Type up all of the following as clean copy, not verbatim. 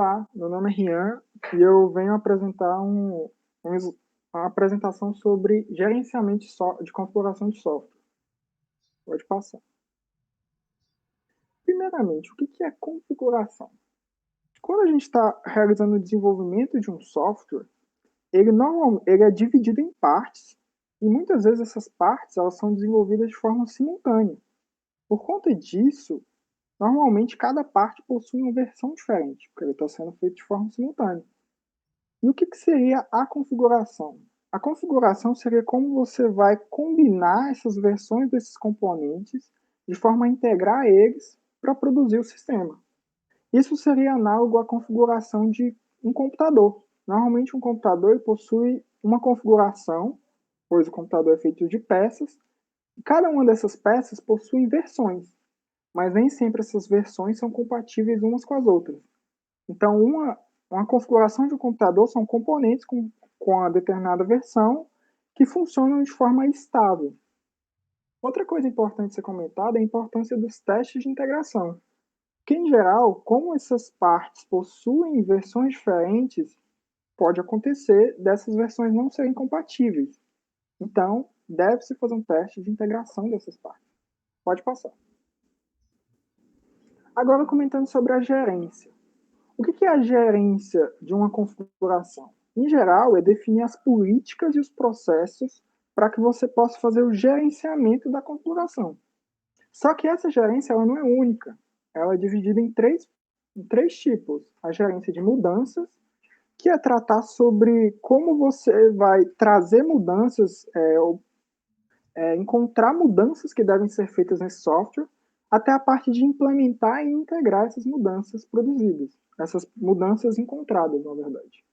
Olá, meu nome é Rian e eu venho apresentar uma apresentação sobre gerenciamento de configuração de software. Pode passar. Primeiramente, o que é configuração? Quando a gente está realizando o desenvolvimento de um software, ele é dividido em partes e muitas vezes essas partes elas são desenvolvidas de forma simultânea. Por conta disso, normalmente cada parte possui uma versão diferente, porque ele está sendo feito de forma simultânea. E o que seria a configuração? A configuração seria como você vai combinar essas versões desses componentes de forma a integrar eles para produzir o sistema. Isso seria análogo à configuração de um computador. Normalmente um computador possui uma configuração, pois o computador é feito de peças, e cada uma dessas peças possui versões, mas nem sempre essas versões são compatíveis umas com as outras. Então, uma configuração de um computador são componentes com a determinada versão que funcionam de forma estável. Outra coisa importante ser comentada é a importância dos testes de integração. Que, em geral, como essas partes possuem versões diferentes, pode acontecer dessas versões não serem compatíveis. Então, deve-se fazer um teste de integração dessas partes. Pode passar. Agora, comentando sobre a gerência. O que é a gerência de uma configuração? Em geral, é definir as políticas e os processos para que você possa fazer o gerenciamento da configuração. Só que essa gerência ela não é única. Ela é dividida em três tipos. A gerência de mudanças, que é tratar sobre como você vai trazer mudanças, encontrar mudanças que devem ser feitas nesse software, até a parte de implementar e integrar essas mudanças produzidas, essas mudanças encontradas, na verdade.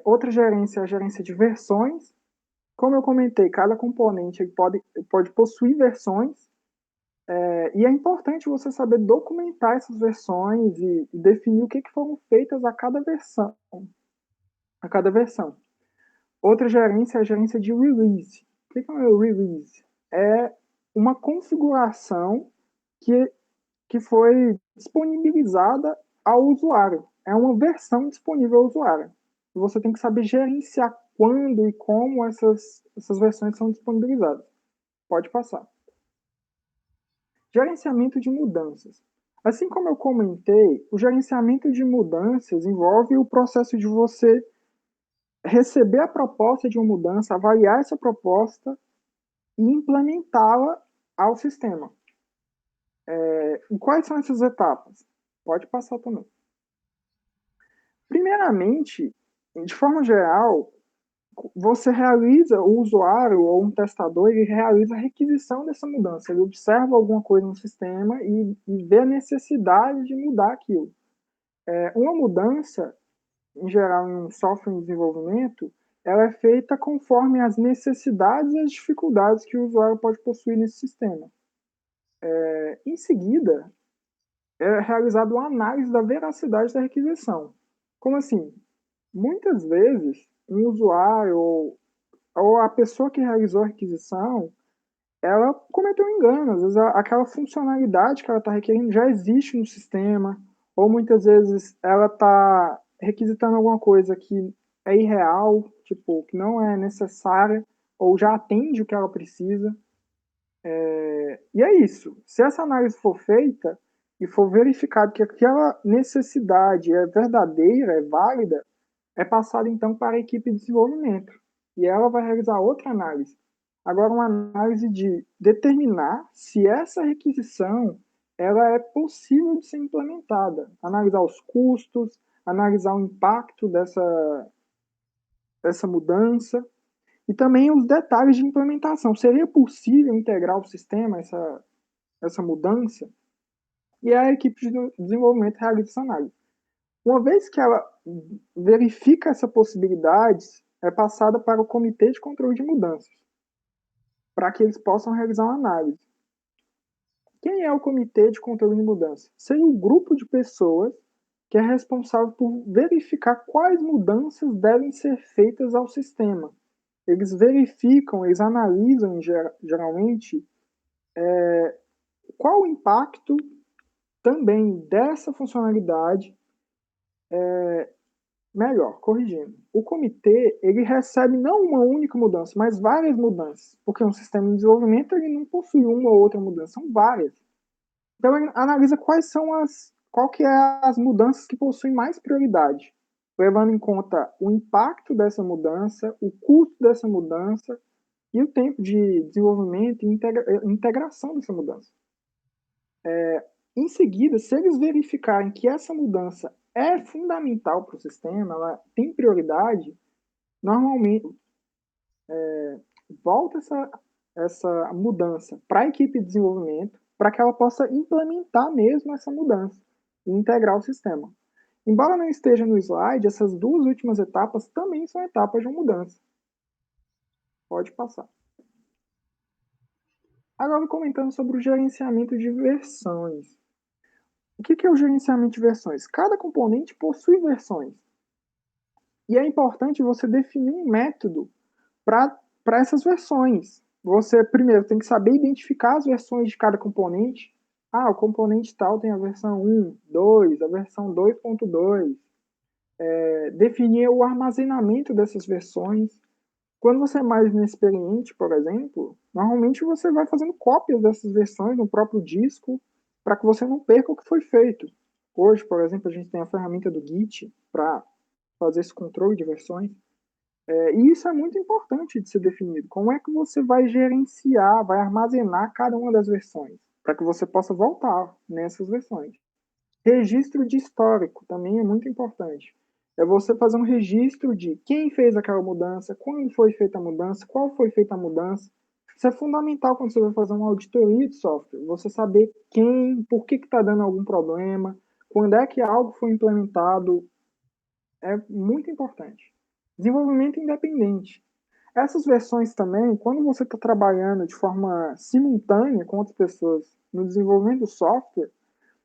Outra gerência é a gerência de versões. Como eu comentei, cada componente pode possuir versões, e é importante você saber documentar essas versões e definir o que foram feitas a cada versão. Outra gerência é a gerência de release. O que é o release? É uma configuração que foi disponibilizada ao usuário. É uma versão disponível ao usuário. E você tem que saber gerenciar quando e como essas versões são disponibilizadas. Pode passar. Gerenciamento de mudanças. Assim como eu comentei, o gerenciamento de mudanças envolve o processo de você receber a proposta de uma mudança, avaliar essa proposta e implementá-la ao sistema. E quais são essas etapas? Pode passar também. Primeiramente, de forma geral, o usuário ou um testador, ele realiza a requisição dessa mudança. Ele observa alguma coisa no sistema e vê a necessidade de mudar aquilo. Uma mudança, em geral, em um software em desenvolvimento, ela é feita conforme as necessidades e as dificuldades que o usuário pode possuir nesse sistema. Em seguida, é realizada uma análise da veracidade da requisição. Como assim? Muitas vezes, um usuário ou a pessoa que realizou a requisição, ela cometeu um engano. Às vezes, aquela funcionalidade que ela está requerendo já existe no sistema, ou muitas vezes ela está requisitando alguma coisa que é irreal, tipo, que não é necessária, ou já atende o que ela precisa. E é isso. Se essa análise for feita e for verificado que aquela necessidade é verdadeira, é válida, é passado então para a equipe de desenvolvimento. E ela vai realizar outra análise. Agora, uma análise de determinar se essa requisição ela é possível de ser implementada. Analisar os custos, analisar o impacto dessa mudança e também os detalhes de implementação. Seria possível integrar o sistema, essa mudança? E a equipe de desenvolvimento realiza essa análise. Uma vez que ela verifica essa possibilidade, é passada para o Comitê de Controle de Mudanças, para que eles possam realizar uma análise. Quem é o Comitê de Controle de Mudanças? Seria um grupo de pessoas que é responsável por verificar quais mudanças devem ser feitas ao sistema. Eles verificam, eles analisam geralmente qual o impacto também dessa funcionalidade Melhor, corrigindo. O comitê, ele recebe não uma única mudança, mas várias mudanças, porque um sistema de desenvolvimento ele não possui uma ou outra mudança, são várias. Então ele analisa qual que é as mudanças que possuem mais prioridade, levando em conta o impacto dessa mudança, o custo dessa mudança e o tempo de desenvolvimento e integração dessa mudança. Em seguida, se eles verificarem que essa mudança é fundamental para o sistema, ela tem prioridade, normalmente volta essa mudança para a equipe de desenvolvimento para que ela possa implementar mesmo essa mudança e integrar o sistema. Embora não esteja no slide, essas duas últimas etapas também são etapas de uma mudança. Pode passar. Agora comentando sobre o gerenciamento de versões. O que é o gerenciamento de versões? Cada componente possui versões. E é importante você definir um método para essas versões. Você, primeiro, tem que saber identificar as versões de cada componente. Ah, o componente tal tem a versão 1, 2, a versão 2.2. Definir o armazenamento dessas versões. Quando você é mais inexperiente, por exemplo, normalmente você vai fazendo cópias dessas versões no próprio disco para que você não perca o que foi feito. Hoje, por exemplo, a gente tem a ferramenta do Git para fazer esse controle de versões. E isso é muito importante de ser definido. Como é que você vai gerenciar, vai armazenar cada uma das versões, para que você possa voltar nessas versões. Registro de histórico também é muito importante. É você fazer um registro de quem fez aquela mudança, quando foi feita a mudança, qual foi feita a mudança. Isso é fundamental quando você vai fazer uma auditoria de software. Você saber quem, por que está dando algum problema, quando é que algo foi implementado, é muito importante. Desenvolvimento independente. Essas versões também, quando você está trabalhando de forma simultânea com outras pessoas no desenvolvimento do software,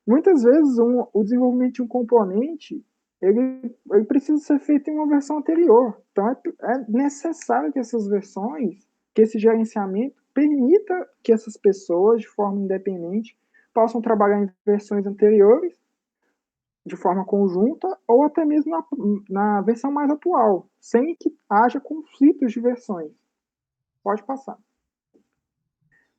muitas vezes o desenvolvimento de um componente ele precisa ser feito em uma versão anterior. Então é necessário que essas versões, que esse gerenciamento permita que essas pessoas, de forma independente, possam trabalhar em versões anteriores de forma conjunta ou até mesmo na versão mais atual, sem que haja conflitos de versões. Pode passar.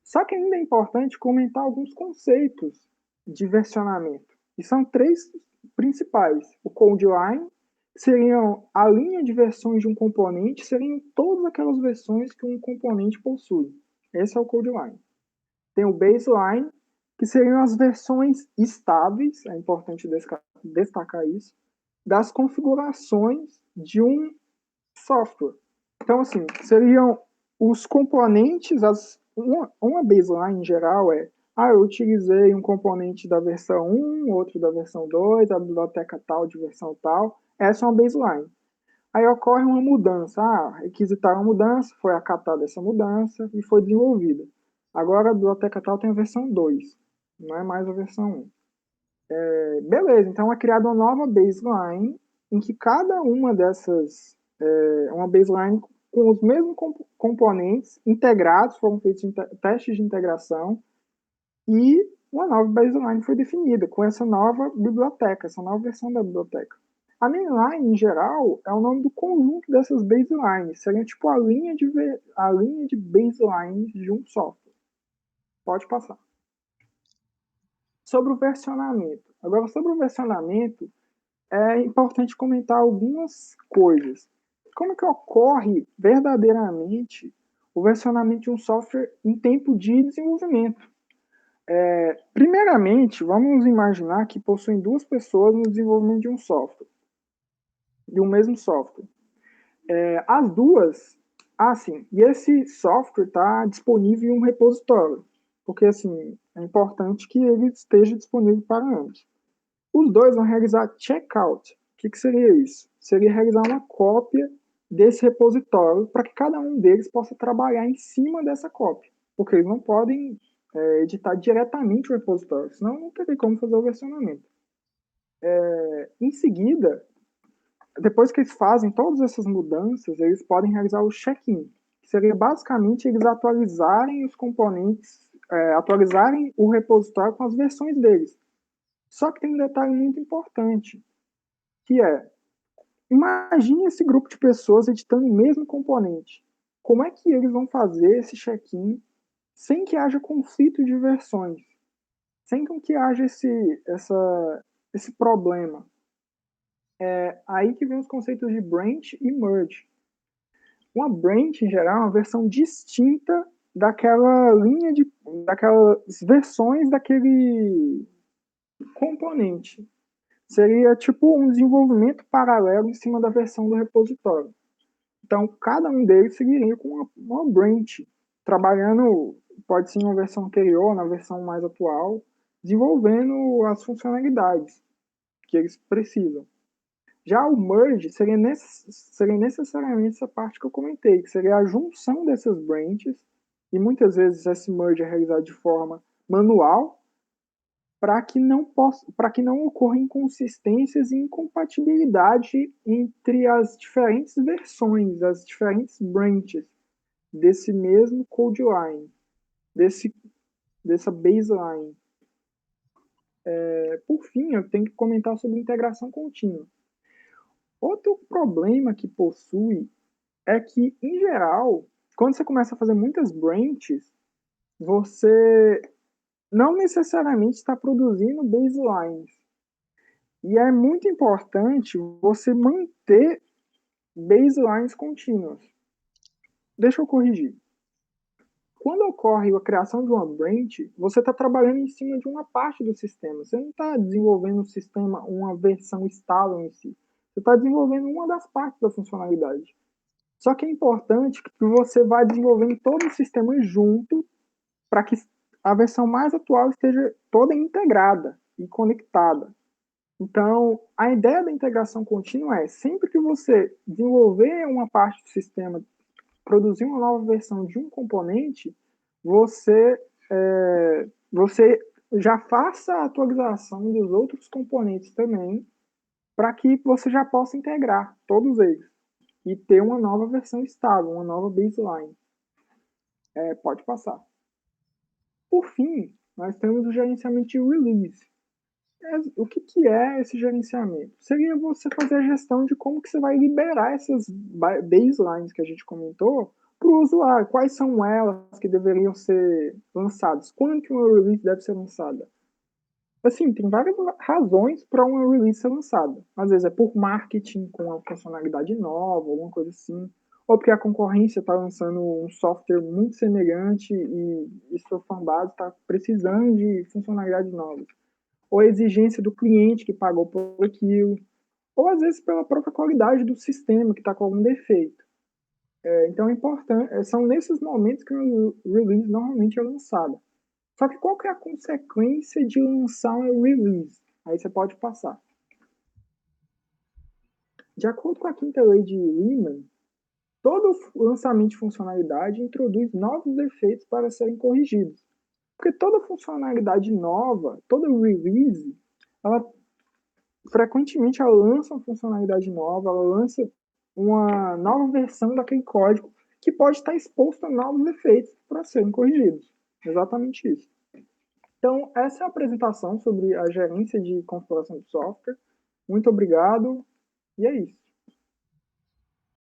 Só que ainda é importante comentar alguns conceitos de versionamento. E são três principais. O code line, que seriam a linha de versões de um componente, seriam todas aquelas versões que um componente possui. Esse é o code line. Tem o baseline, que seriam as versões estáveis, é importante destacar isso, das configurações de um software. Então, assim, seriam os componentes, uma baseline em geral eu utilizei um componente da versão 1, outro da versão 2, a biblioteca tal de versão tal. Essa é uma baseline. Aí ocorre uma mudança. Requisitaram uma mudança, foi acatada essa mudança e foi desenvolvida. Agora a biblioteca tal tem a versão 2, não é mais a versão 1. Beleza, então é criada uma nova baseline em que cada uma dessas, uma baseline com os mesmos componentes integrados, foram feitos testes de integração e uma nova baseline foi definida com essa nova biblioteca, essa nova versão da biblioteca. A mainline, em geral, é o nome do conjunto dessas baselines, seria tipo a linha de baselines de um software. Pode passar. Sobre o versionamento. Agora, sobre o versionamento, é importante comentar algumas coisas. Como que ocorre verdadeiramente o versionamento de um software em tempo de desenvolvimento? Primeiramente, vamos imaginar que possuem duas pessoas no desenvolvimento de um software, de um mesmo software. As duas, e esse software está disponível em um repositório, porque assim, é importante que ele esteja disponível para ambos. Os dois vão realizar checkout. O que seria isso? Seria realizar uma cópia desse repositório para que cada um deles possa trabalhar em cima dessa cópia, porque eles não podem editar diretamente o repositório, senão não teria como fazer o versionamento. Em seguida, depois que eles fazem todas essas mudanças, eles podem realizar o check-in, que seria basicamente eles atualizarem os componentes, atualizarem o repositório com as versões deles. Só que tem um detalhe muito importante. que é, imagine esse grupo de pessoas editando o mesmo componente. Como é que eles vão fazer esse check-in sem que haja conflito de versões? Sem que haja esse problema? É aí que vem os conceitos de branch e merge. Uma branch, em geral, é uma versão distinta daquelas versões daquele componente. Seria tipo um desenvolvimento paralelo em cima da versão do repositório. Então, cada um deles seguiria com uma branch, trabalhando, pode ser em uma versão anterior, na versão mais atual, desenvolvendo as funcionalidades que eles precisam. Já o merge seria necessariamente essa parte que eu comentei, que seria a junção dessas branches, e muitas vezes esse merge é realizado de forma manual, para que não ocorra inconsistências e incompatibilidade entre as diferentes versões, as diferentes branches desse mesmo code line, dessa baseline. Por fim, eu tenho que comentar sobre integração contínua. Outro problema que possui é que, em geral, quando você começa a fazer muitas branches, você não necessariamente está produzindo baselines. E é muito importante você manter baselines contínuas. Deixa eu corrigir. Quando ocorre a criação de uma branch, você está trabalhando em cima de uma parte do sistema. Você não está desenvolvendo um sistema, uma versão estável em si. Você está desenvolvendo uma das partes da funcionalidade. Só que é importante que você vá desenvolvendo todo o sistema junto para que a versão mais atual esteja toda integrada e conectada. Então, a ideia da integração contínua é, sempre que você desenvolver uma parte do sistema, produzir uma nova versão de um componente, você já faça a atualização dos outros componentes também, para que você já possa integrar todos eles e ter uma nova versão estável, uma nova baseline. Pode passar. Por fim, nós temos o gerenciamento de release. O que é esse gerenciamento? Seria você fazer a gestão de como que você vai liberar essas baselines que a gente comentou para o usuário. Quais são elas que deveriam ser lançadas? Quando que uma release deve ser lançada? Assim, tem várias razões para uma release ser lançada. Às vezes é por marketing, com uma funcionalidade nova, alguma coisa assim. Ou porque a concorrência está lançando um software muito semelhante e sua fanbase está precisando de funcionalidades novas. Ou a exigência do cliente que pagou por aquilo. Ou às vezes pela própria qualidade do sistema que está com algum defeito. Então é importante, são nesses momentos que o release normalmente é lançado. Só que qual que é a consequência de lançar um release? Aí você pode passar. De acordo com a quinta lei de Riemann, todo lançamento de funcionalidade introduz novos defeitos para serem corrigidos. Porque toda funcionalidade nova, toda release, frequentemente ela lança uma funcionalidade nova, ela lança uma nova versão daquele código que pode estar exposto a novos defeitos para serem corrigidos. Exatamente isso. Então, essa é a apresentação sobre a gerência de configuração de software. Muito obrigado, e é isso.